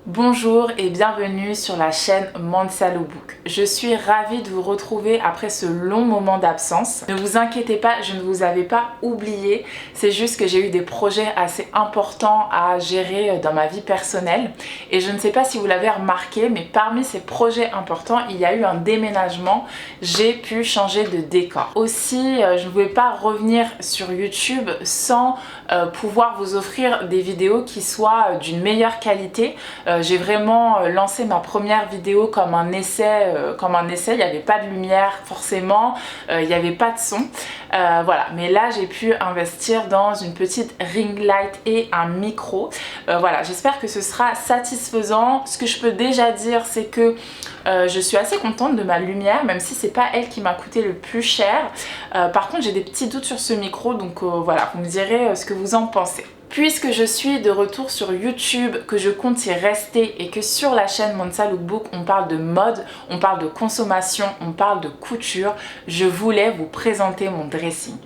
Bonjour et bienvenue sur la chaîne Mansa Lookbook. Je suis ravie de vous retrouver après ce long moment d'absence. Ne vous inquiétez pas, je ne vous avais pas oublié, c'est juste que j'ai eu des projets assez importants à gérer dans ma vie personnelle et je ne sais pas si vous l'avez remarqué, mais parmi ces projets importants, il y a eu un déménagement, j'ai pu changer de décor. Aussi, je ne pouvais pas revenir sur YouTube sans pouvoir vous offrir des vidéos qui soient d'une meilleure qualité. J'ai vraiment lancé ma première vidéo comme un essai, il n'y avait pas de lumière forcément, il n'y avait pas de son, voilà. Mais là j'ai pu investir dans une petite ring light et un micro, voilà, j'espère que ce sera satisfaisant. Ce que je peux déjà dire, c'est que je suis assez contente de ma lumière, même si c'est pas elle qui m'a coûté le plus cher. Par contre j'ai des petits doutes sur ce micro, donc voilà, vous me direz ce que vous en pensez. Puisque je suis de retour sur YouTube, que je compte y rester et que sur la chaîne Mansa Lookbook on parle de mode, on parle de consommation, on parle de couture, je voulais vous présenter mon dressing.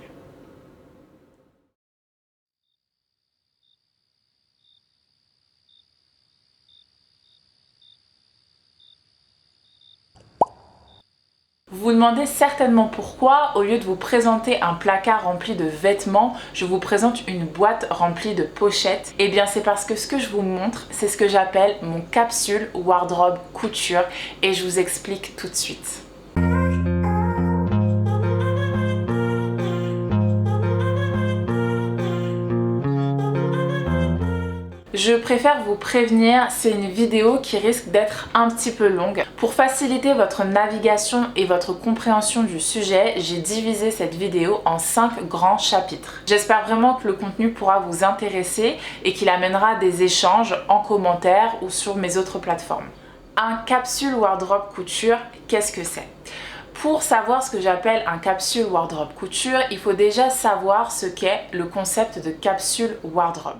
Vous vous demandez certainement pourquoi, au lieu de vous présenter un placard rempli de vêtements, je vous présente une boîte remplie de pochettes. Eh bien c'est parce que ce que je vous montre, c'est ce que j'appelle mon capsule wardrobe couture et je vous explique tout de suite. Je préfère vous prévenir, c'est une vidéo qui risque d'être un petit peu longue. Pour faciliter votre navigation et votre compréhension du sujet, j'ai divisé cette vidéo en 5 grands chapitres. J'espère vraiment que le contenu pourra vous intéresser et qu'il amènera des échanges en commentaire ou sur mes autres plateformes. Un capsule wardrobe couture, qu'est-ce que c'est ? Pour savoir ce que j'appelle un capsule wardrobe couture, il faut déjà savoir ce qu'est le concept de capsule wardrobe.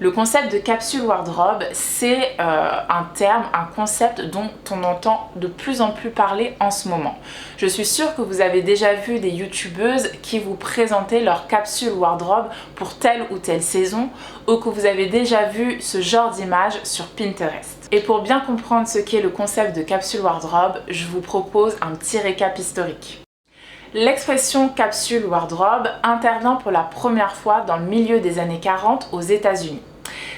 Le concept de capsule wardrobe, c'est un terme, un concept dont on entend de plus en plus parler en ce moment. Je suis sûre que vous avez déjà vu des youtubeuses qui vous présentaient leur capsule wardrobe pour telle ou telle saison, ou que vous avez déjà vu ce genre d'image sur Pinterest. Et pour bien comprendre ce qu'est le concept de capsule wardrobe, je vous propose un petit récap historique. L'expression capsule wardrobe intervient pour la première fois dans le milieu des années 40 aux États-Unis.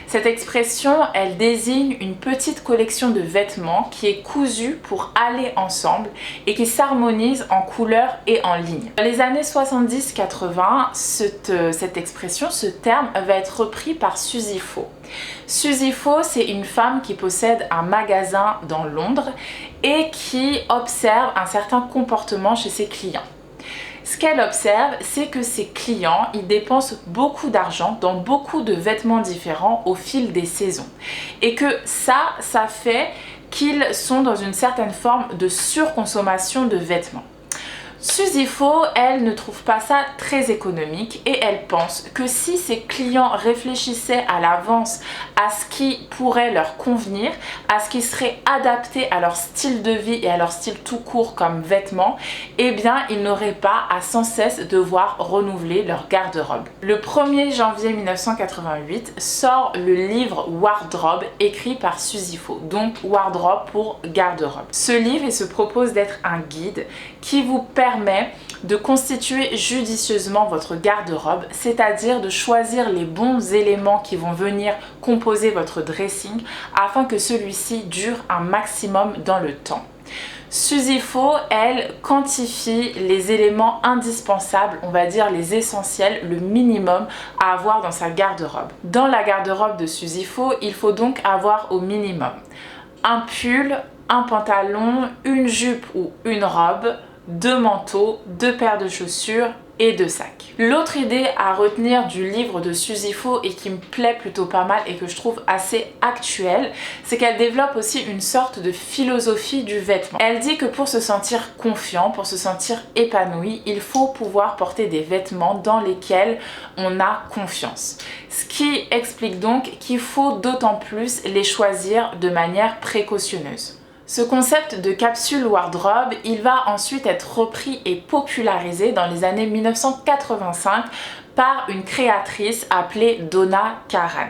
Cette expression, elle désigne une petite collection de vêtements qui est cousue pour aller ensemble et qui s'harmonise en couleurs et en lignes. Dans les années 70-80, cette expression, ce terme va être repris par Suzy Faux. Suzy Faux, c'est une femme qui possède un magasin dans Londres et qui observe un certain comportement chez ses clients. Ce qu'elle observe, c'est que ses clients, ils dépensent beaucoup d'argent dans beaucoup de vêtements différents au fil des saisons. Et que ça fait qu'ils sont dans une certaine forme de surconsommation de vêtements. Suzy Faux, elle ne trouve pas ça très économique et elle pense que si ses clients réfléchissaient à l'avance à ce qui pourrait leur convenir, à ce qui serait adapté à leur style de vie et à leur style tout court comme vêtements, eh bien ils n'auraient pas à sans cesse devoir renouveler leur garde-robe. Le 1er janvier 1988 sort le livre Wardrobe écrit par Suzy Faux, donc Wardrobe pour garde-robe. Ce livre il se propose d'être un guide qui vous permet de constituer judicieusement votre garde-robe, c'est-à-dire de choisir les bons éléments qui vont venir composer votre dressing afin que celui-ci dure un maximum dans le temps. Suzy Faux, elle, quantifie les éléments indispensables, on va dire les essentiels, le minimum à avoir dans sa garde-robe. Dans la garde-robe de Suzy Faux, il faut donc avoir au minimum un pull, un pantalon, une jupe ou une robe, 2 manteaux, 2 paires de chaussures et 2 sacs. L'autre idée à retenir du livre de Suzy Faux et qui me plaît plutôt pas mal et que je trouve assez actuelle, c'est qu'elle développe aussi une sorte de philosophie du vêtement. Elle dit que pour se sentir confiant, pour se sentir épanoui, il faut pouvoir porter des vêtements dans lesquels on a confiance. Ce qui explique donc qu'il faut d'autant plus les choisir de manière précautionneuse. Ce concept de capsule wardrobe, il va ensuite être repris et popularisé dans les années 1985 par une créatrice appelée Donna Karan.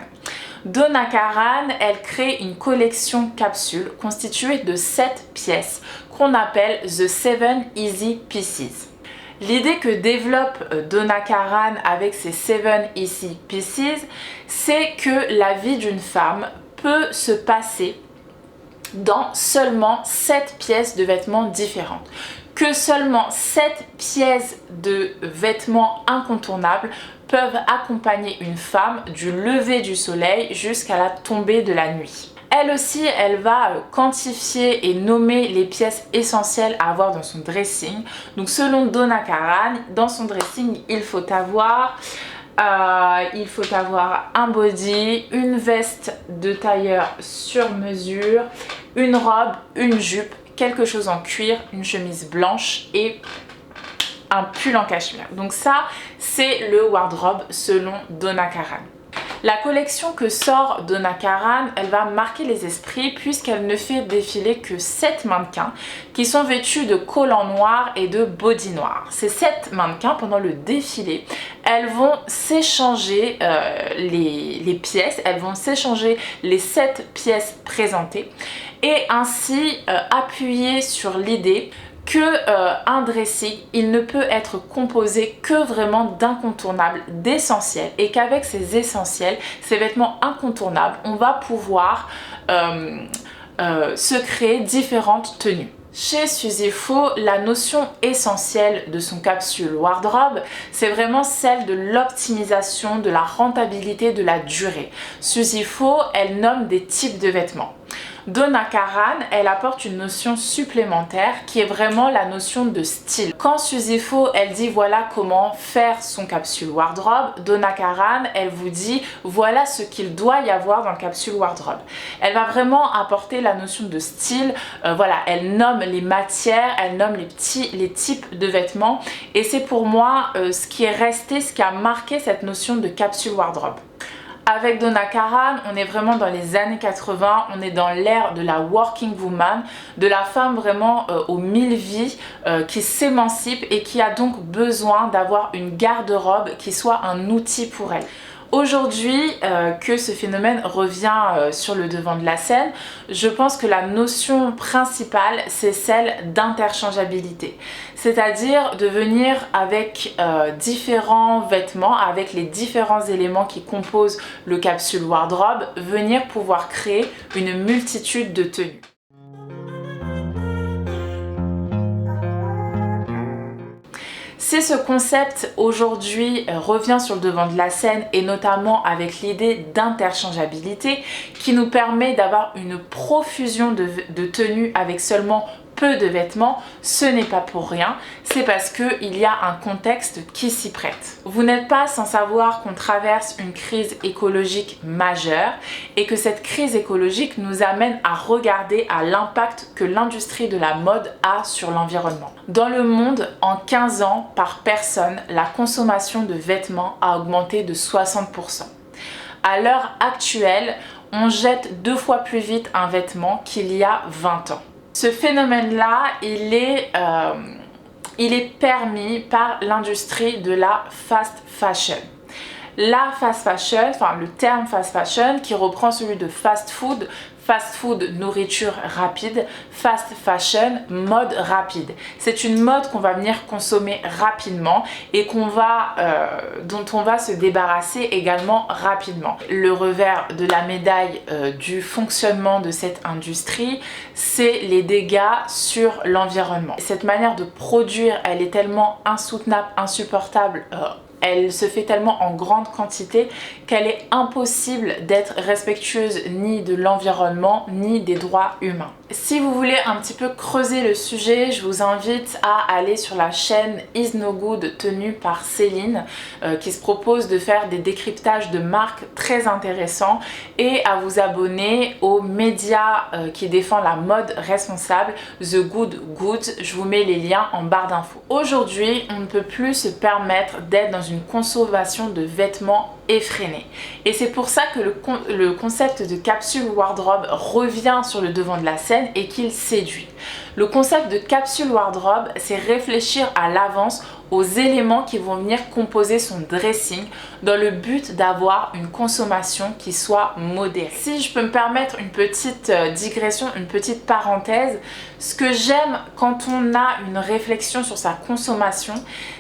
Donna Karan, elle crée une collection capsule constituée de 7 pièces qu'on appelle The 7 Easy Pieces. L'idée que développe Donna Karan avec ces 7 Easy Pieces, c'est que la vie d'une femme peut se passer dans seulement 7 pièces de vêtements différentes. Que seulement 7 pièces de vêtements incontournables peuvent accompagner une femme du lever du soleil jusqu'à la tombée de la nuit. Elle aussi, elle va quantifier et nommer les pièces essentielles à avoir dans son dressing. Donc selon Donna Karan, dans son dressing, il faut avoir un body, une veste de tailleur sur mesure, une robe, une jupe, quelque chose en cuir, une chemise blanche et un pull en cachemire. Donc ça, c'est le wardrobe selon Donna Karan. La collection que sort Donna Karan, elle va marquer les esprits puisqu'elle ne fait défiler que 7 mannequins qui sont vêtus de collants noirs et de body noirs. Ces 7 mannequins, pendant le défilé, elles vont s'échanger les pièces, elles vont s'échanger les 7 pièces présentées et ainsi appuyer sur l'idée que un dressing, il ne peut être composé que vraiment d'incontournables, d'essentiels, et qu'avec ces essentiels, ces vêtements incontournables, on va pouvoir se créer différentes tenues. Chez Suzy Faux, la notion essentielle de son capsule wardrobe, c'est vraiment celle de l'optimisation, de la rentabilité, de la durée. Suzy Faux, elle nomme des types de vêtements. Donna Karan, elle apporte une notion supplémentaire qui est vraiment la notion de style. Quand Suzy Faux, elle dit voilà comment faire son capsule wardrobe, Donna Karan, elle vous dit voilà ce qu'il doit y avoir dans le capsule wardrobe. Elle va vraiment apporter la notion de style, voilà, elle nomme les matières, elle nomme les types de vêtements et c'est pour moi ce qui est resté, ce qui a marqué cette notion de capsule wardrobe. Avec Donna Karan, on est vraiment dans les années 80, on est dans l'ère de la working woman, de la femme vraiment aux 1000 vies qui s'émancipe et qui a donc besoin d'avoir une garde-robe qui soit un outil pour elle. Aujourd'hui que ce phénomène revient sur le devant de la scène, je pense que la notion principale, c'est celle d'interchangeabilité. C'est-à-dire de venir avec différents vêtements, avec les différents éléments qui composent le capsule wardrobe, venir pouvoir créer une multitude de tenues. Si ce concept aujourd'hui revient sur le devant de la scène et notamment avec l'idée d'interchangeabilité qui nous permet d'avoir une profusion de tenues avec seulement peu de vêtements, ce n'est pas pour rien, c'est parce qu'il y a un contexte qui s'y prête. Vous n'êtes pas sans savoir qu'on traverse une crise écologique majeure et que cette crise écologique nous amène à regarder à l'impact que l'industrie de la mode a sur l'environnement. Dans le monde, en 15 ans, par personne, la consommation de vêtements a augmenté de 60%. À l'heure actuelle, on jette 2 fois plus vite un vêtement qu'il y a 20 ans. Ce phénomène-là, il est permis par l'industrie de la fast fashion. La fast fashion, enfin le terme fast fashion qui reprend celui de fast food nourriture rapide, fast fashion mode rapide. C'est une mode qu'on va venir consommer rapidement et dont on va se débarrasser également rapidement. Le revers de la médaille du fonctionnement de cette industrie, c'est les dégâts sur l'environnement. Cette manière de produire, elle est tellement insoutenable, insupportable, elle se fait tellement en grande quantité qu'elle est impossible d'être respectueuse ni de l'environnement ni des droits humains. Si vous voulez un petit peu creuser le sujet, je vous invite à aller sur la chaîne Is No Good tenue par Céline qui se propose de faire des décryptages de marques très intéressants et à vous abonner aux médias qui défendent la mode responsable, The Good Goods. Je vous mets les liens en barre d'infos. Aujourd'hui, on ne peut plus se permettre d'être dans une consommation de vêtements effréné. Et c'est pour ça que le concept de capsule wardrobe revient sur le devant de la scène et qu'il séduit. Le concept de capsule wardrobe, c'est réfléchir à l'avance aux éléments qui vont venir composer son dressing dans le but d'avoir une consommation qui soit modérée. Si je peux me permettre une petite digression, une petite parenthèse, ce que j'aime quand on a une réflexion sur sa consommation,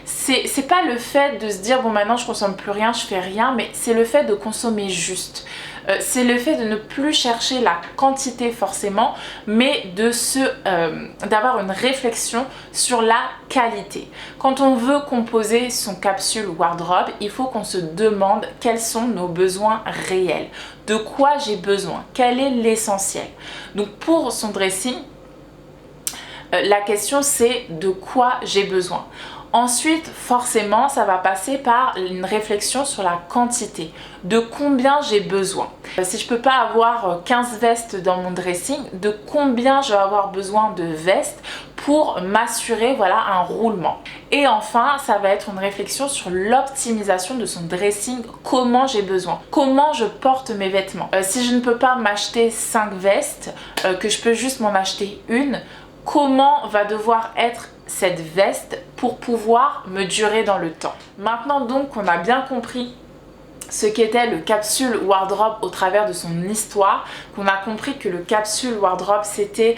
c'est pas le fait de se dire bon maintenant je consomme plus rien, je fais rien, mais c'est le fait de consommer juste. C'est le fait de ne plus chercher la quantité forcément, mais d'avoir une réflexion sur la qualité. Quand on veut composer son capsule wardrobe, il faut qu'on se demande quels sont nos besoins réels, de quoi j'ai besoin, quel est l'essentiel. Donc pour son dressing, la question c'est de quoi j'ai besoin. Ensuite, forcément, ça va passer par une réflexion sur la quantité, de combien j'ai besoin. Si je ne peux pas avoir 15 vestes dans mon dressing, de combien je vais avoir besoin de vestes pour m'assurer voilà, un roulement. Et enfin, ça va être une réflexion sur l'optimisation de son dressing, comment j'ai besoin, comment je porte mes vêtements. Si je ne peux pas m'acheter 5 vestes, que je peux juste m'en acheter une, comment va devoir être cette veste pour pouvoir me durer dans le temps. Maintenant donc qu'on a bien compris ce qu'était le capsule wardrobe au travers de son histoire, qu'on a compris que le capsule wardrobe c'était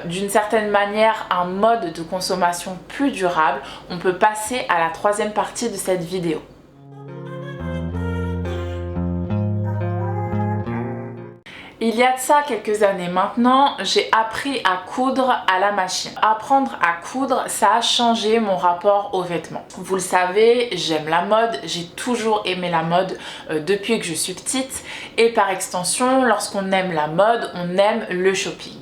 d'une certaine manière un mode de consommation plus durable, on peut passer à la troisième partie de cette vidéo. Il y a de ça quelques années maintenant, j'ai appris à coudre à la machine. Apprendre à coudre, ça a changé mon rapport aux vêtements. Vous le savez, j'aime la mode, j'ai toujours aimé la mode depuis que je suis petite. Et par extension, lorsqu'on aime la mode, on aime le shopping.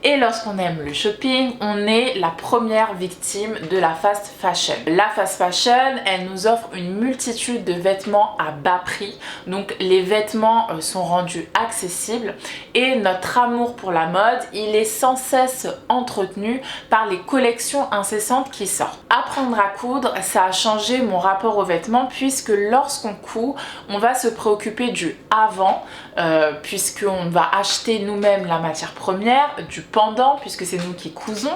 Et lorsqu'on aime le shopping, on est la première victime de la fast fashion. La fast fashion, elle nous offre une multitude de vêtements à bas prix. Donc les vêtements sont rendus accessibles et notre amour pour la mode, il est sans cesse entretenu par les collections incessantes qui sortent. Apprendre à coudre, ça a changé mon rapport aux vêtements puisque lorsqu'on coud, on va se préoccuper du avant, puisqu'on va acheter nous-mêmes la matière première, du pendant puisque c'est nous qui cousons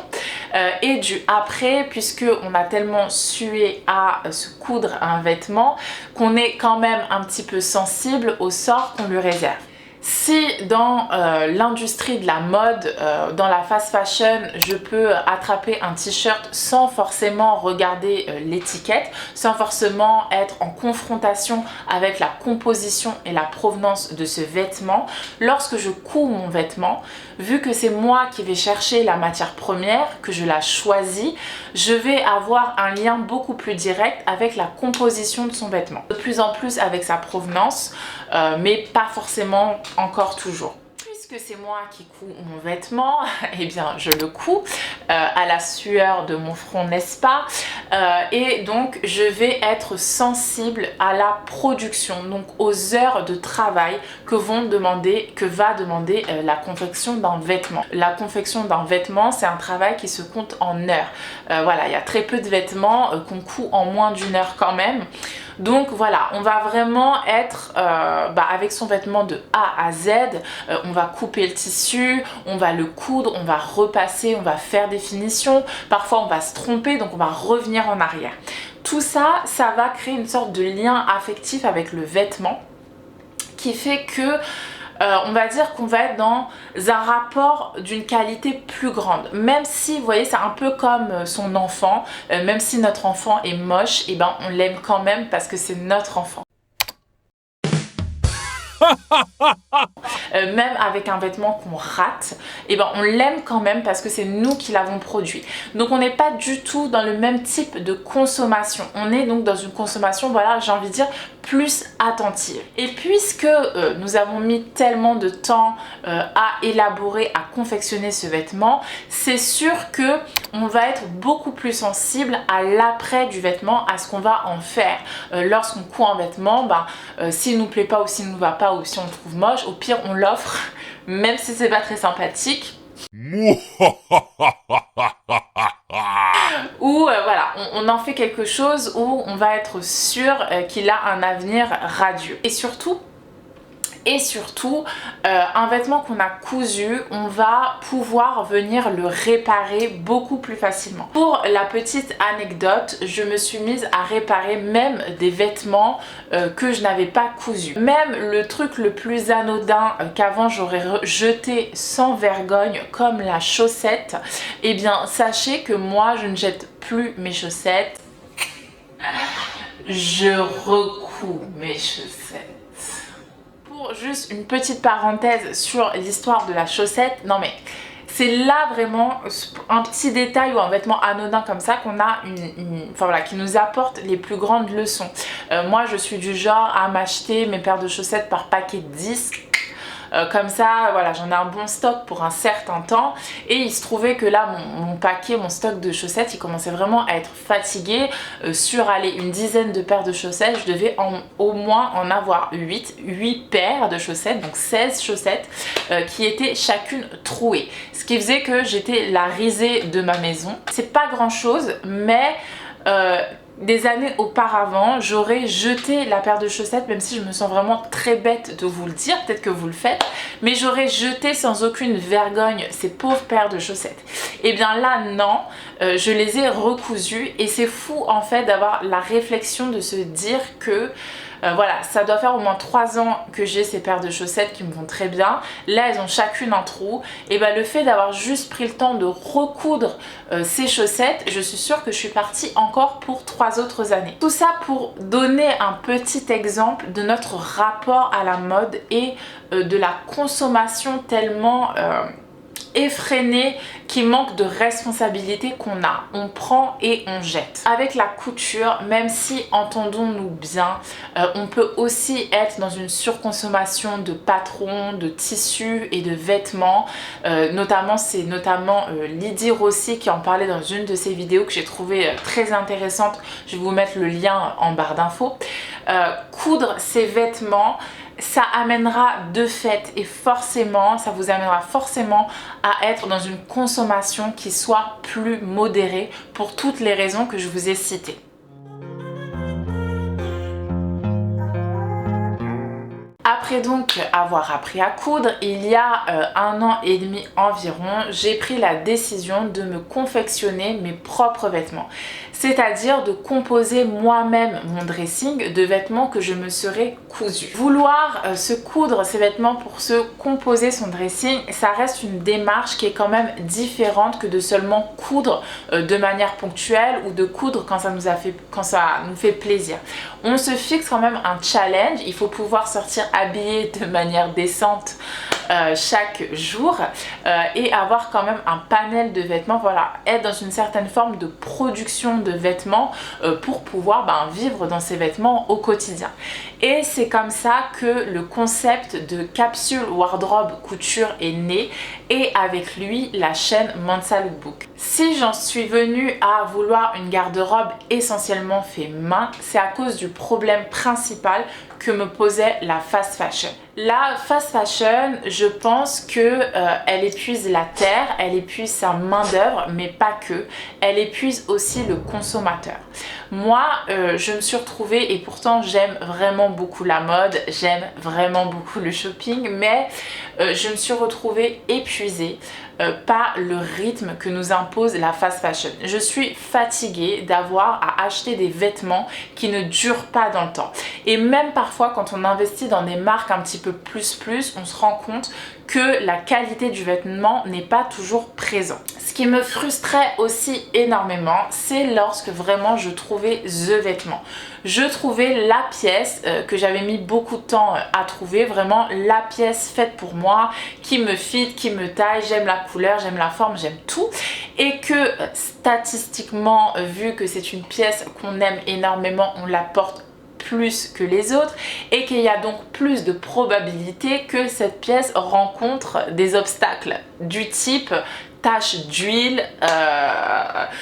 et du après puisque on a tellement sué à se coudre un vêtement qu'on est quand même un petit peu sensible au sort qu'on lui réserve. Si dans l'industrie de la mode, dans la fast fashion, je peux attraper un t-shirt sans forcément regarder l'étiquette, sans forcément être en confrontation avec la composition et la provenance de ce vêtement, lorsque je couds mon vêtement, vu que c'est moi qui vais chercher la matière première, que je la choisis, je vais avoir un lien beaucoup plus direct avec la composition de son vêtement. De plus en plus avec sa provenance, mais pas forcément encore toujours. Puisque c'est moi qui couds mon vêtement, eh bien je le couds à la sueur de mon front, n'est-ce pas? Et donc je vais être sensible à la production, donc aux heures de travail que va demander la confection d'un vêtement. La confection d'un vêtement, c'est un travail qui se compte en heures. Voilà, il y a très peu de vêtements qu'on coud en moins d'une heure quand même. Donc voilà, on va vraiment être avec son vêtement de A à Z, on va couper le tissu, on va le coudre, on va repasser, on va faire des finitions, parfois on va se tromper donc on va revenir en arrière. Tout ça, ça va créer une sorte de lien affectif avec le vêtement qui fait que on va dire qu'on va être dans un rapport d'une qualité plus grande. Même si, vous voyez, c'est un peu comme son enfant. Même si notre enfant est moche, et ben on l'aime quand même parce que c'est notre enfant. Même avec un vêtement qu'on rate, et ben on l'aime quand même parce que c'est nous qui l'avons produit. Donc on n'est pas du tout dans le même type de consommation. On est donc dans une consommation, voilà, j'ai envie de dire, plus attentive. Et puisque nous avons mis tellement de temps à élaborer, à confectionner ce vêtement, c'est sûr que on va être beaucoup plus sensible à l'après du vêtement, à ce qu'on va en faire. Lorsqu'on coud un vêtement, s'il nous plaît pas ou s'il nous va pas ou si on le trouve moche, au pire on l'offre, même si c'est pas très sympathique. Ou voilà, on en fait quelque chose où on va être sûr qu'il a un avenir radieux. Et surtout, un vêtement qu'on a cousu, on va pouvoir venir le réparer beaucoup plus facilement. Pour la petite anecdote, je me suis mise à réparer même des vêtements que je n'avais pas cousus. Même le truc le plus anodin qu'avant j'aurais jeté sans vergogne, comme la chaussette, eh bien sachez que moi je ne jette plus mes chaussettes. Je recouds mes chaussettes. Juste une petite parenthèse sur l'histoire de la chaussette. Non mais c'est là vraiment un petit détail ou un vêtement anodin comme ça qu'on a enfin voilà, qui nous apporte les plus grandes leçons. Moi je suis du genre à m'acheter mes paires de chaussettes par paquet de 10. Comme ça, voilà, j'en ai un bon stock pour un certain temps. Et il se trouvait que là, mon stock de chaussettes, il commençait vraiment à être fatigué. Sur une dizaine de paires de chaussettes, je devais au moins en avoir 8 paires de chaussettes, donc 16 chaussettes qui étaient chacune trouées. Ce qui faisait que j'étais la risée de ma maison. C'est pas grand chose, mais des années auparavant, j'aurais jeté la paire de chaussettes, même si je me sens vraiment très bête de vous le dire, peut-être que vous le faites, mais j'aurais jeté sans aucune vergogne ces pauvres paires de chaussettes. Et bien là, non, je les ai recousues et c'est fou en fait d'avoir la réflexion de se dire que voilà, ça doit faire au moins 3 ans que j'ai ces paires de chaussettes qui me vont très bien. Là, elles ont chacune un trou. Et ben le fait d'avoir juste pris le temps de recoudre ces chaussettes, je suis sûre que je suis partie encore pour 3 autres années. Tout ça pour donner un petit exemple de notre rapport à la mode et de la consommation tellement effréné, qui manque de responsabilité qu'on a. On prend et on jette. Avec la couture, même si, entendons-nous bien, on peut aussi être dans une surconsommation de patrons, de tissus et de vêtements. C'est notamment Lydie Rossi qui en parlait dans une de ses vidéos que j'ai trouvé très intéressante. Je vais vous mettre le lien en barre d'infos. Coudre ces vêtements, ça amènera de fait et forcément, ça vous amènera forcément à être dans une consommation qui soit plus modérée pour toutes les raisons que je vous ai citées. Après donc avoir appris à coudre, il y a 1 an et demi environ, j'ai pris la décision de me confectionner mes propres vêtements. C'est-à-dire de composer moi-même mon dressing de vêtements que je me serais cousu. Vouloir se coudre ces vêtements pour se composer son dressing, ça reste une démarche qui est quand même différente que de seulement coudre de manière ponctuelle ou de coudre quand ça nous fait plaisir. On se fixe quand même un challenge, il faut pouvoir sortir habillé de manière décente chaque jour et avoir quand même un panel de vêtements, voilà, être dans une certaine forme de production de vêtements pour pouvoir vivre dans ces vêtements au quotidien. Et c'est comme ça que le concept de capsule wardrobe couture est né et avec lui la chaîne Mansa Lookbook. Si j'en suis venue à vouloir une garde-robe essentiellement fait main, c'est à cause du problème principal que me posait la fast fashion. La fast fashion, je pense que elle épuise la terre, elle épuise sa main d'œuvre, mais pas que. Elle épuise aussi le consommateur. Moi, je me suis retrouvée, et pourtant j'aime vraiment beaucoup la mode, j'aime vraiment beaucoup le shopping, mais je me suis retrouvée épuisée par le rythme que nous impose la fast fashion. Je suis fatiguée d'avoir à acheter des vêtements qui ne durent pas dans le temps. Et même parfois quand on investit dans des marques un petit peu plus, on se rend compte que la qualité du vêtement n'est pas toujours présente. Ce qui me frustrait aussi énormément, c'est lorsque vraiment je trouvais the vêtement. Je trouvais la pièce que j'avais mis beaucoup de temps à trouver, vraiment la pièce faite pour moi, qui me fit, qui me taille, j'aime la couleur, j'aime la forme, j'aime tout. Et que statistiquement, vu que c'est une pièce qu'on aime énormément, on la porte plus que les autres et qu'il y a donc plus de probabilité que cette pièce rencontre des obstacles du type taches d'huile,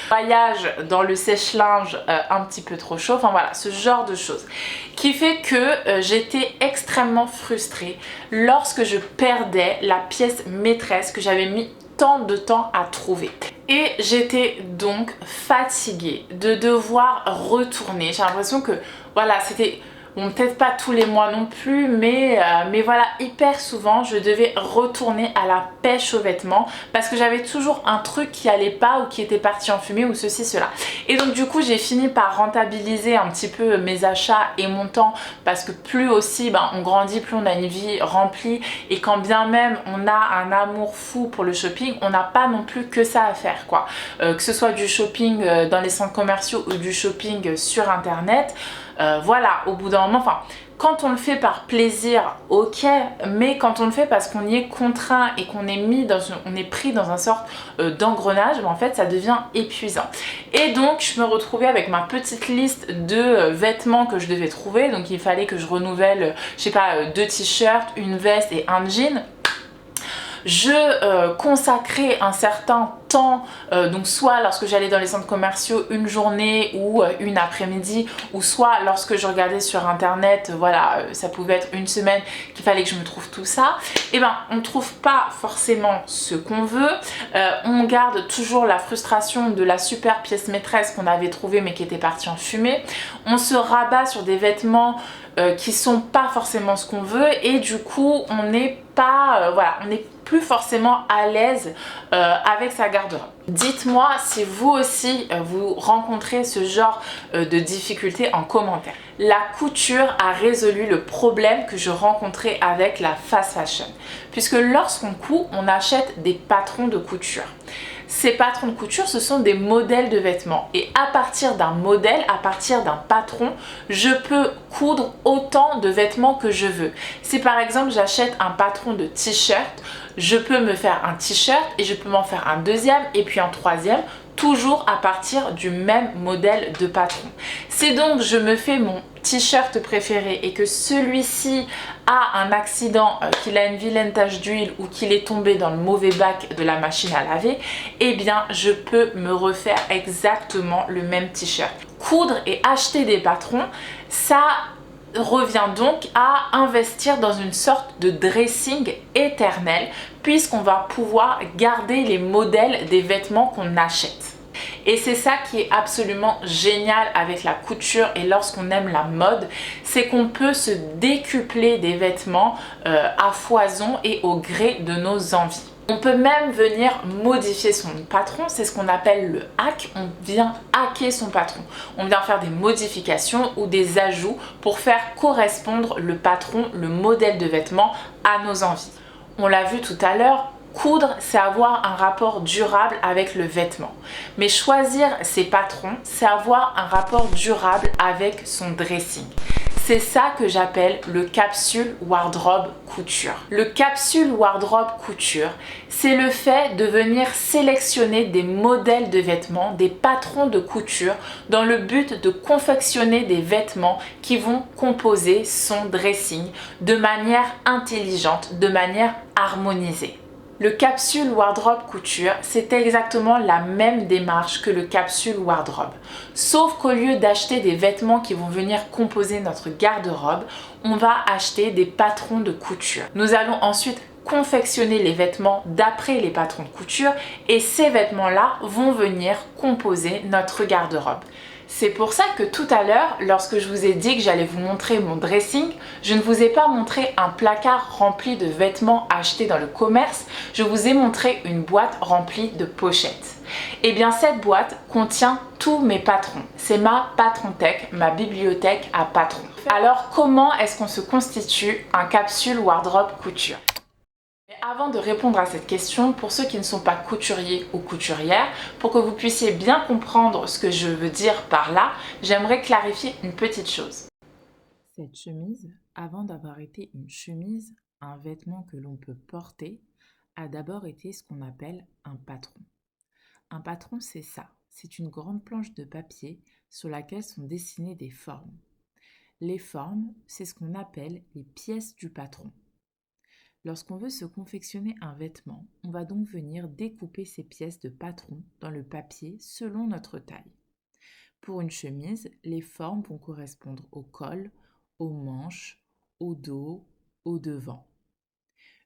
voyage dans le sèche-linge un petit peu trop chaud, enfin voilà, ce genre de choses qui fait que j'étais extrêmement frustrée lorsque je perdais la pièce maîtresse que j'avais mis tant de temps à trouver. Et j'étais donc fatiguée de devoir retourner. J'ai l'impression que voilà, c'était, bon, peut-être pas tous les mois non plus, mais voilà, hyper souvent, je devais retourner à la pêche aux vêtements parce que j'avais toujours un truc qui allait pas ou qui était parti en fumée ou ceci, cela. Et donc du coup, j'ai fini par rentabiliser un petit peu mes achats et mon temps parce que plus aussi, on grandit, plus on a une vie remplie et quand bien même on a un amour fou pour le shopping, on n'a pas non plus que ça à faire, quoi. Que ce soit du shopping dans les centres commerciaux ou du shopping sur internet, voilà, au bout d'un moment, enfin, quand on le fait par plaisir, ok, mais quand on le fait parce qu'on y est contraint et qu'on est on est pris dans un sorte d'engrenage, en fait, ça devient épuisant. Et donc, je me retrouvais avec ma petite liste de vêtements que je devais trouver. Donc, il fallait que je renouvelle, je sais pas, 2 t-shirts, une veste et un jean. Je consacrais un certain temps, donc soit lorsque j'allais dans les centres commerciaux une journée ou une après-midi, ou soit lorsque je regardais sur internet, voilà, ça pouvait être une semaine qu'il fallait que je me trouve tout ça. Et on ne trouve pas forcément ce qu'on veut, on garde toujours la frustration de la super pièce maîtresse qu'on avait trouvée mais qui était partie en fumée. On se rabat sur des vêtements qui sont pas forcément ce qu'on veut et du coup on n'est pas voilà, on n'est plus forcément à l'aise avec sa garde-robe. Dites-moi si vous aussi vous rencontrez ce genre de difficultés en commentaire. La couture a résolu le problème que je rencontrais avec la fast fashion, puisque lorsqu'on coud, on achète des patrons de couture. Ces patrons de couture, ce sont des modèles de vêtements. Et à partir d'un modèle, à partir d'un patron, je peux coudre autant de vêtements que je veux. Si par exemple j'achète un patron de t-shirt, je peux me faire un t-shirt et je peux m'en faire un deuxième et puis un troisième, toujours à partir du même modèle de patron. Si donc je me fais mon t-shirt préféré et que celui-ci a un accident, qu'il a une vilaine tache d'huile ou qu'il est tombé dans le mauvais bac de la machine à laver, eh bien je peux me refaire exactement le même t-shirt. Coudre et acheter des patrons, ça revient donc à investir dans une sorte de dressing éternel puisqu'on va pouvoir garder les modèles des vêtements qu'on achète. Et c'est ça qui est absolument génial avec la couture et lorsqu'on aime la mode, c'est qu'on peut se décupler des vêtements à foison et au gré de nos envies. On peut même venir modifier son patron, c'est ce qu'on appelle le hack, on vient hacker son patron. On vient faire des modifications ou des ajouts pour faire correspondre le patron, le modèle de vêtement à nos envies. On l'a vu tout à l'heure, coudre, c'est avoir un rapport durable avec le vêtement. Mais choisir ses patrons, c'est avoir un rapport durable avec son dressing. C'est ça que j'appelle le capsule wardrobe couture. Le capsule wardrobe couture, c'est le fait de venir sélectionner des modèles de vêtements, des patrons de couture dans le but de confectionner des vêtements qui vont composer son dressing de manière intelligente, de manière harmonisée. Le capsule wardrobe couture, c'est exactement la même démarche que le capsule wardrobe. Sauf qu'au lieu d'acheter des vêtements qui vont venir composer notre garde-robe, on va acheter des patrons de couture. Nous allons ensuite confectionner les vêtements d'après les patrons de couture et ces vêtements-là vont venir composer notre garde-robe. C'est pour ça que tout à l'heure, lorsque je vous ai dit que j'allais vous montrer mon dressing, je ne vous ai pas montré un placard rempli de vêtements achetés dans le commerce, je vous ai montré une boîte remplie de pochettes. Et bien cette boîte contient tous mes patrons. C'est ma patronthèque, ma bibliothèque à patrons. Alors comment est-ce qu'on se constitue un capsule wardrobe couture ? Avant de répondre à cette question, pour ceux qui ne sont pas couturiers ou couturières, pour que vous puissiez bien comprendre ce que je veux dire par là, j'aimerais clarifier une petite chose. Cette chemise, avant d'avoir été une chemise, un vêtement que l'on peut porter, a d'abord été ce qu'on appelle un patron. Un patron, c'est ça. C'est une grande planche de papier sur laquelle sont dessinées des formes. Les formes, c'est ce qu'on appelle les pièces du patron. Lorsqu'on veut se confectionner un vêtement, on va donc venir découper ces pièces de patron dans le papier selon notre taille. Pour une chemise, les formes vont correspondre au col, aux manches, au dos, au devant.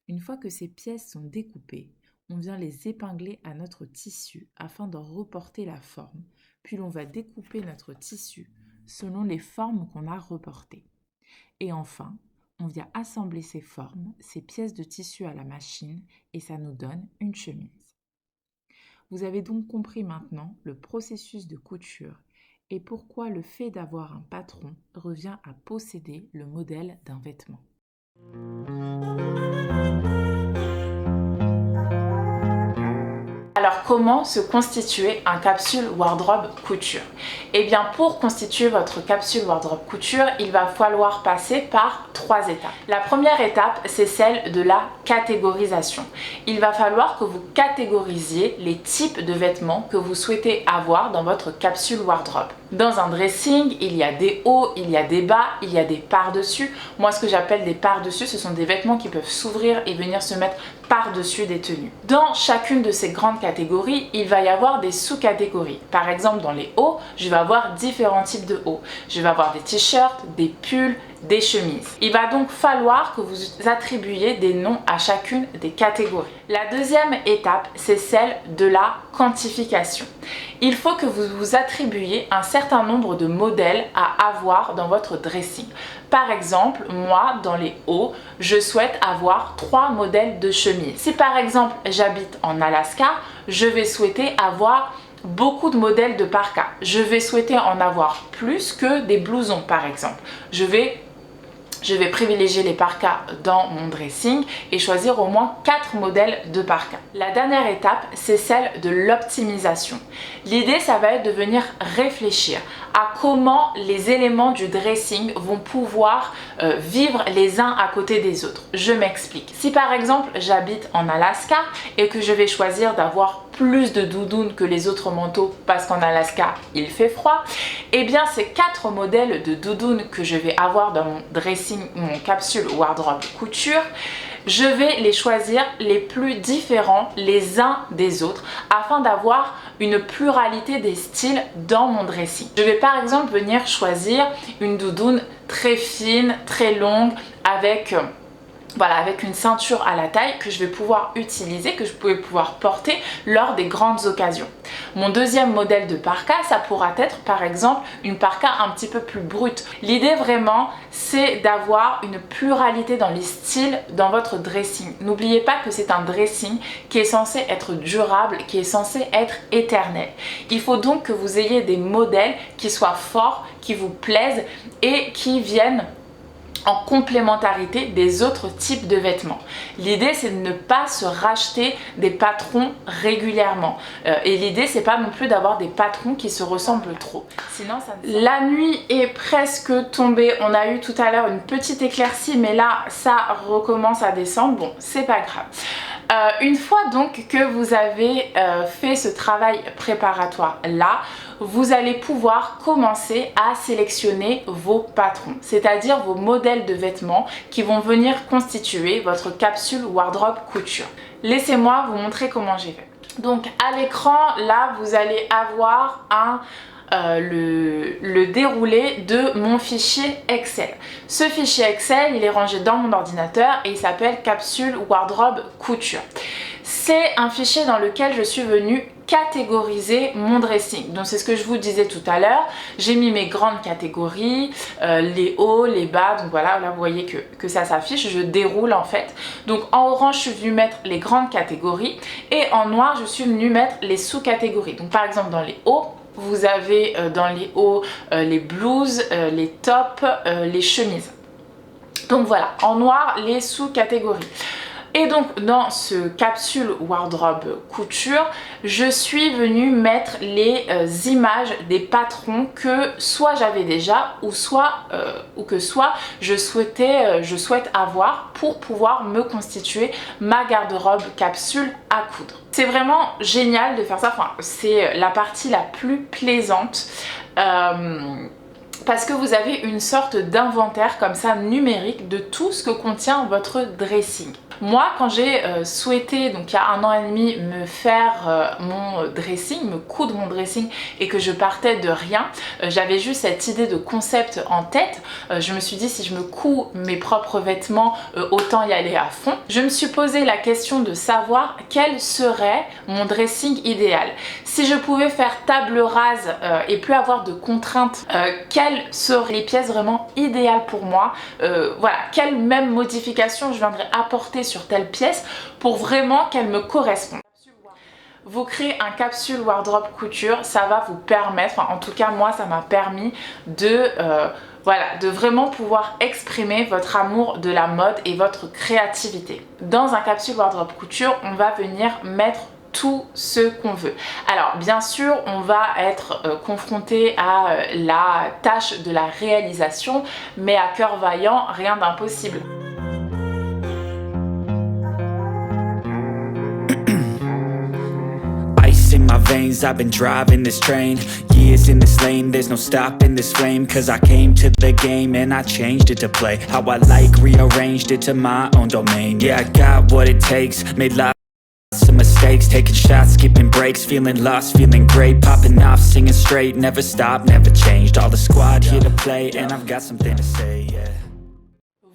Une fois que ces pièces sont découpées, on vient les épingler à notre tissu afin d'en reporter la forme, puis l'on va découper notre tissu selon les formes qu'on a reportées. Et enfin, on vient assembler ces formes, ces pièces de tissu à la machine et ça nous donne une chemise. Vous avez donc compris maintenant le processus de couture et pourquoi le fait d'avoir un patron revient à posséder le modèle d'un vêtement. Alors comment se constituer un capsule wardrobe couture? Eh bien pour constituer votre capsule wardrobe couture, il va falloir passer par 3 étapes. La première étape, c'est celle de la catégorisation. Il va falloir que vous catégorisiez les types de vêtements que vous souhaitez avoir dans votre capsule wardrobe. Dans un dressing, il y a des hauts, il y a des bas, il y a des par-dessus. Moi, ce que j'appelle des par-dessus, ce sont des vêtements qui peuvent s'ouvrir et venir se mettre par-dessus des tenues. Dans chacune de ces grandes catégories, il va y avoir des sous-catégories. Par exemple, dans les hauts, je vais avoir différents types de hauts. Je vais avoir des t-shirts, des pulls, des chemises. Il va donc falloir que vous attribuiez des noms à chacune des catégories. La deuxième étape, c'est celle de la quantification. Il faut que vous vous attribuiez un certain nombre de modèles à avoir dans votre dressing. Par exemple, moi, dans les hauts, je souhaite avoir 3 modèles de chemises. Si par exemple, j'habite en Alaska, je vais souhaiter avoir beaucoup de modèles de parkas. Je vais souhaiter en avoir plus que des blousons, par exemple. Je vais privilégier les parkas dans mon dressing et choisir au moins 4 modèles de parkas. La dernière étape, c'est celle de l'optimisation. L'idée, ça va être de venir réfléchir à comment les éléments du dressing vont pouvoir vivre les uns à côté des autres. Je m'explique. Si par exemple, j'habite en Alaska et que je vais choisir d'avoir plus de doudounes que les autres manteaux parce qu'en Alaska, il fait froid, eh bien ces 4 modèles de doudounes que je vais avoir dans mon dressing, mon capsule wardrobe couture, je vais les choisir les plus différents les uns des autres afin d'avoir une pluralité des styles dans mon dressing. Je vais par exemple venir choisir une doudoune très fine, très longue avec une ceinture à la taille que je vais pouvoir utiliser, que je vais pouvoir porter lors des grandes occasions. Mon deuxième modèle de parka, ça pourra être par exemple une parka un petit peu plus brute. L'idée vraiment, c'est d'avoir une pluralité dans les styles dans votre dressing. N'oubliez pas que c'est un dressing qui est censé être durable, qui est censé être éternel. Il faut donc que vous ayez des modèles qui soient forts, qui vous plaisent et qui viennent en complémentarité des autres types de vêtements. L'idée, c'est de ne pas se racheter des patrons régulièrement. Et l'idée, c'est pas non plus d'avoir des patrons qui se ressemblent trop. Sinon, La nuit est presque tombée. On a eu tout à l'heure une petite éclaircie, mais là, ça recommence à descendre. Bon, c'est pas grave. Une fois donc que vous avez fait ce travail préparatoire là, vous allez pouvoir commencer à sélectionner vos patrons, c'est-à-dire vos modèles de vêtements qui vont venir constituer votre capsule wardrobe couture. Laissez-moi vous montrer comment j'ai fait. Donc à l'écran, là, vous allez avoir le déroulé de mon fichier Excel. Ce fichier Excel, il est rangé dans mon ordinateur et il s'appelle capsule wardrobe couture. C'est un fichier dans lequel je suis venue catégoriser mon dressing. Donc c'est ce que je vous disais tout à l'heure. J'ai mis mes grandes catégories, les hauts, les bas. Donc voilà, là vous voyez que ça s'affiche. Je déroule en fait. Donc en orange, je suis venue mettre les grandes catégories et en noir, je suis venue mettre les sous-catégories. Donc par exemple dans les hauts, vous avez dans les hauts les blouses, les tops, les chemises. Donc voilà, en noir les sous-catégories. Et donc dans ce capsule wardrobe couture, je suis venue mettre les images des patrons que soit j'avais déjà ou que je souhaite avoir pour pouvoir me constituer ma garde-robe capsule à coudre. C'est vraiment génial de faire ça, enfin, c'est la partie la plus plaisante. parce que vous avez une sorte d'inventaire comme ça numérique de tout ce que contient votre dressing. Moi, quand j'ai souhaité, donc il y a 1 an et demi, me faire mon dressing, me coudre mon dressing et que je partais de rien, j'avais juste cette idée de concept en tête. Je me suis dit, si je me couds mes propres vêtements, autant y aller à fond. Je me suis posé la question de savoir quel serait mon dressing idéal. Si je pouvais faire table rase et plus avoir de contraintes, quelles seraient les pièces vraiment idéales pour moi, voilà, quelle même modification je viendrais apporter sur telle pièce pour vraiment qu'elle me corresponde. Vous créez un capsule wardrobe couture, ça va vous permettre, enfin en tout cas moi ça m'a permis de voilà, de vraiment pouvoir exprimer votre amour de la mode et votre créativité. Dans un capsule wardrobe couture, on va venir mettre tout ce qu'on veut. Alors bien sûr on va être confronté à la tâche de la réalisation, mais à cœur vaillant, rien d'impossible. In my veins, I've been driving this train. Years in this lane, there's no stopping this flame. Cause I came to the game and I changed it to play how I like, rearranged it to my own domain. Yeah, I got what it takes, made lots of mistakes, taking shots, skipping breaks, feeling lost, feeling great, popping off, singing straight, never stopped, never changed. All the squad here to play and I've got something to say, yeah.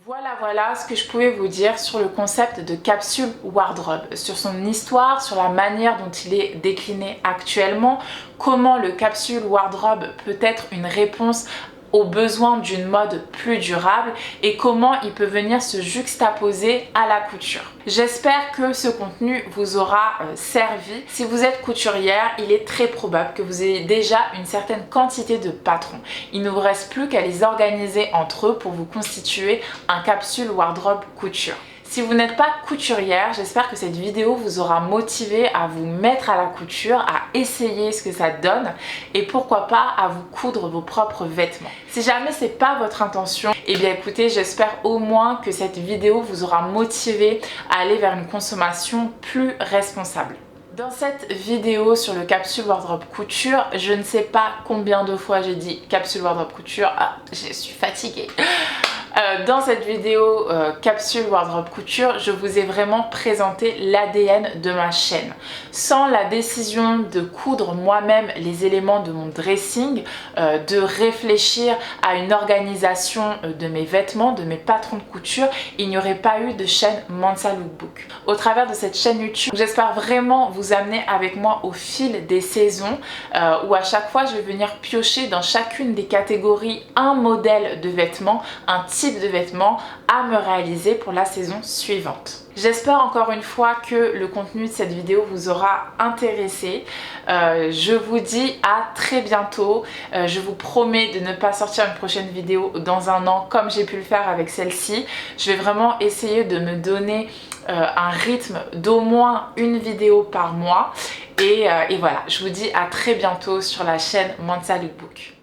Voilà ce que je pouvais vous dire sur le concept de capsule wardrobe, sur son histoire, sur la manière dont il est décliné actuellement, comment le capsule wardrobe peut être une réponse aux besoins d'une mode plus durable et comment il peut venir se juxtaposer à la couture. J'espère que ce contenu vous aura servi. Si vous êtes couturière, il est très probable que vous ayez déjà une certaine quantité de patrons. Il ne vous reste plus qu'à les organiser entre eux pour vous constituer un capsule wardrobe couture. Si vous n'êtes pas couturière, j'espère que cette vidéo vous aura motivé à vous mettre à la couture, à essayer ce que ça donne et pourquoi pas à vous coudre vos propres vêtements. Si jamais c'est pas votre intention, eh bien écoutez, j'espère au moins que cette vidéo vous aura motivé à aller vers une consommation plus responsable. Dans cette vidéo sur le capsule wardrobe couture, je ne sais pas combien de fois j'ai dit capsule wardrobe couture, je suis fatiguée. Dans cette vidéo capsule wardrobe couture, je vous ai vraiment présenté l'ADN de ma chaîne. Sans la décision de coudre moi-même les éléments de mon dressing, de réfléchir à une organisation de mes vêtements, de mes patrons de couture, il n'y aurait pas eu de chaîne Mansa Lookbook. Au travers de cette chaîne YouTube, j'espère vraiment vous amener avec moi au fil des saisons où à chaque fois je vais venir piocher dans chacune des catégories un modèle de vêtements, un type de vêtements à me réaliser pour la saison suivante. J'espère encore une fois que le contenu de cette vidéo vous aura intéressé. Je vous dis à très bientôt. Je vous promets de ne pas sortir une prochaine vidéo dans 1 an comme j'ai pu le faire avec celle-ci. Je vais vraiment essayer de me donner un rythme d'au moins une vidéo par mois. Et voilà, je vous dis à très bientôt sur la chaîne Mansa Lookbook.